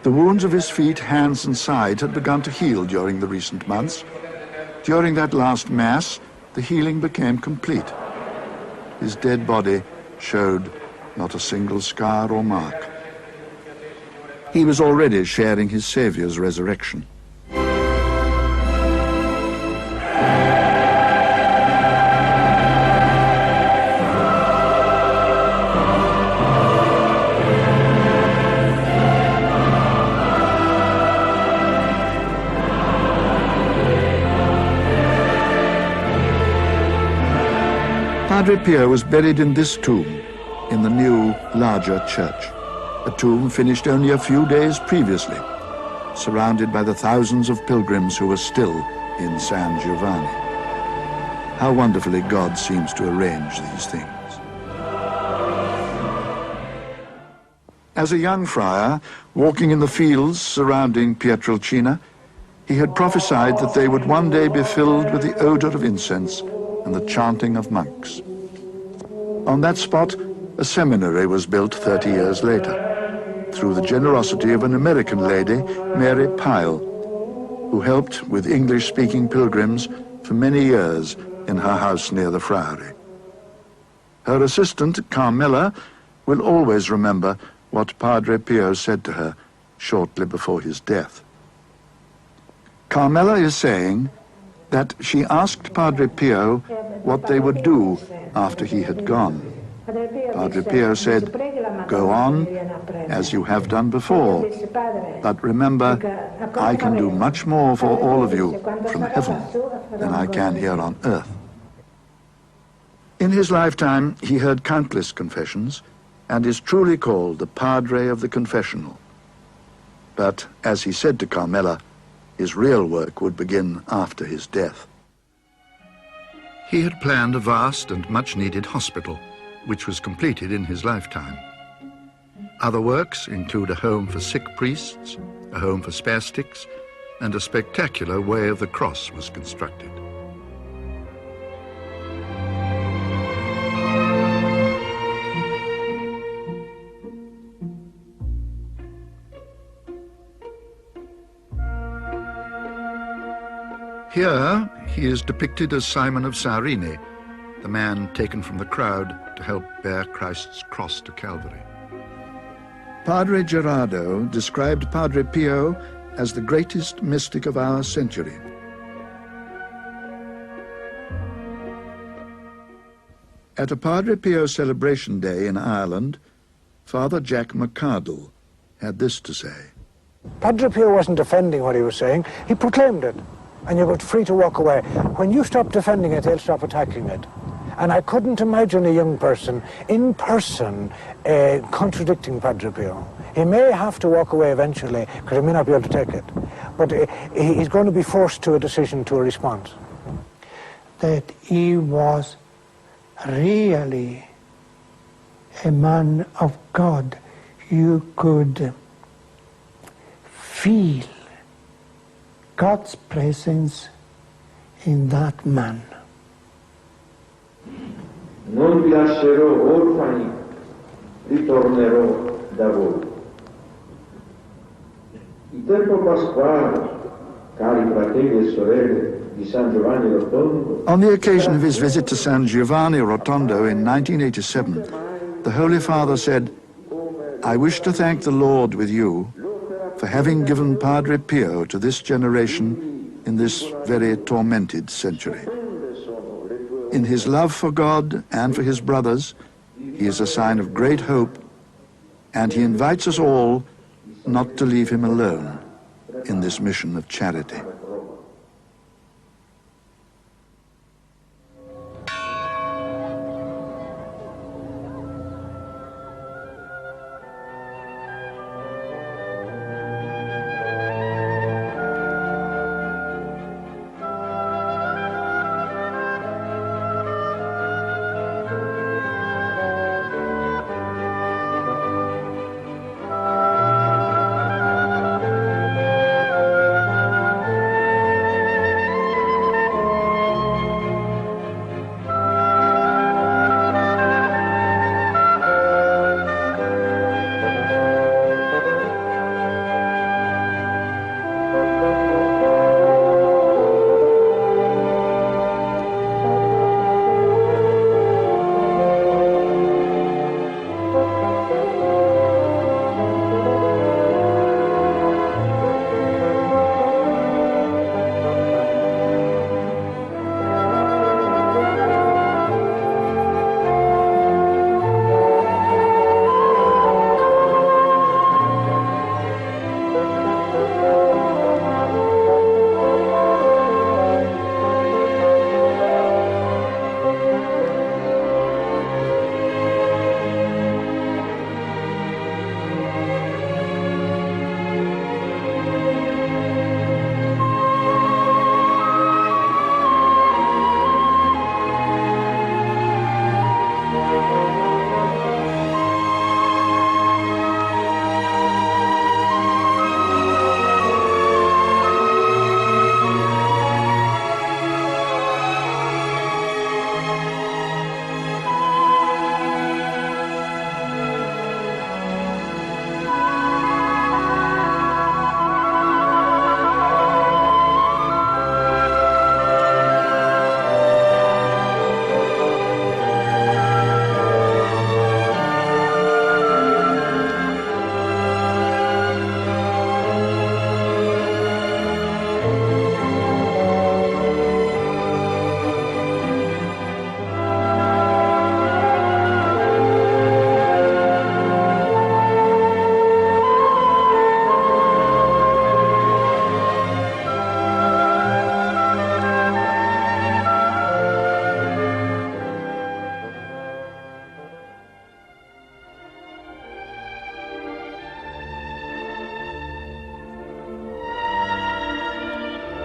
The wounds of his feet, hands and side had begun to heal during the recent months. During that last Mass, the healing became complete. His dead body showed not a single scar or mark. He was already sharing his Saviour's resurrection. Padre Pio was buried in this tomb, in the new, larger church, a tomb finished only a few days previously, surrounded by the thousands of pilgrims who were still in San Giovanni. How wonderfully God seems to arrange these things. As a young friar, walking in the fields surrounding Pietrelcina, he had prophesied that they would one day be filled with the odor of incense and the chanting of monks. On that spot, a seminary was built 30 years later, through the generosity of an American lady, Mary Pyle, who helped with English-speaking pilgrims for many years in her house near the friary. Her assistant, Carmela, will always remember what Padre Pio said to her shortly before his death. Carmela is saying that she asked Padre Pio what they would do after he had gone. Padre Pio said, "Go on as you have done before, but remember, I can do much more for all of you from heaven than I can here on earth." In his lifetime, he heard countless confessions and is truly called the Padre of the Confessional. But, as he said to Carmela, his real work would begin after his death. He had planned a vast and much-needed hospital, which was completed in his lifetime. Other works include a home for sick priests, a home for spastics, and a spectacular Way of the Cross was constructed. Here, he is depicted as Simon of Cyrene, the man taken from the crowd to help bear Christ's cross to Calvary. Padre Gerardo described Padre Pio as the greatest mystic of our century. At a Padre Pio celebration day in Ireland, Father Jack McCardle had this to say. Padre Pio wasn't defending what he was saying, he proclaimed it. And you were free to walk away. When you stop defending it, they'll stop attacking it. And I couldn't imagine a young person, in person, contradicting Padre Pio. He may have to walk away eventually, because he may not be able to take it. But he's going to be forced to a decision, to a response. That he was really a man of God. You could feel God's presence in that man. Non vi lascerò orfani, ritornerò da voi. Il tempo pasquale, cari fratelli e sorelle di San Giovanni Rotondo. On the occasion of his visit to San Giovanni Rotondo in 1987, the Holy Father said, "I wish to thank the Lord with you for having given Padre Pio to this generation in this very tormented century. In his love for God and for his brothers, he is a sign of great hope, and he invites us all not to leave him alone in this mission of charity."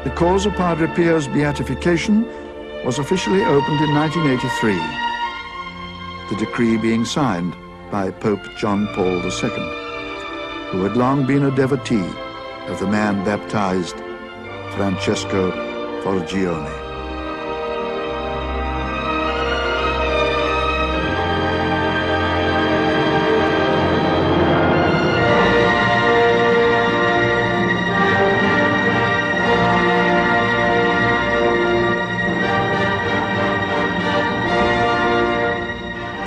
The cause of Padre Pio's beatification was officially opened in 1983, the decree being signed by Pope John Paul II, who had long been a devotee of the man baptized Francesco Forgione.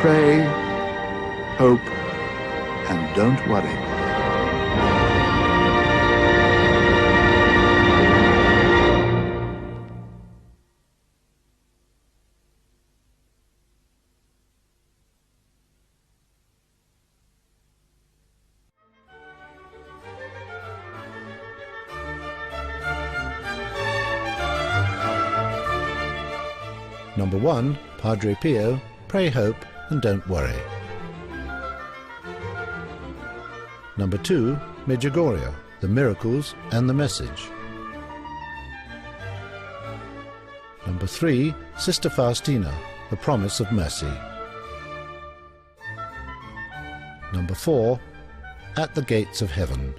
Pray, hope, and don't worry. Number 1, Padre Pio, Pray, Hope, and Don't Worry. Number 2, Medjugorje, The Miracles and the Message. Number 3, Sister Faustina, The Promise of Mercy. Number 4, At the Gates of Heaven.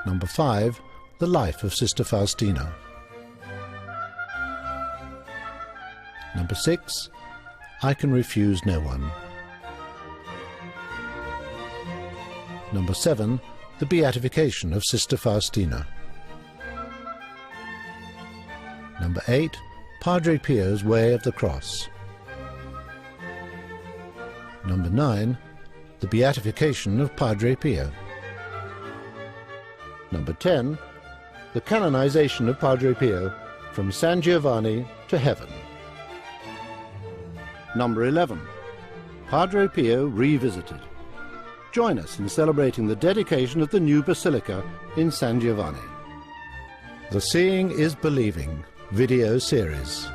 Number 5, The Life of Sister Faustina. Number 6, I Can Refuse No One. Number 7, The Beatification of Sister Faustina. Number 8, Padre Pio's Way of the Cross. Number 9, The Beatification of Padre Pio. Number 10, The Canonization of Padre Pio from San Giovanni to Heaven. Number 11, Padre Pio Revisited. Join us in celebrating the dedication of the new basilica in San Giovanni. The Seeing is Believing video series.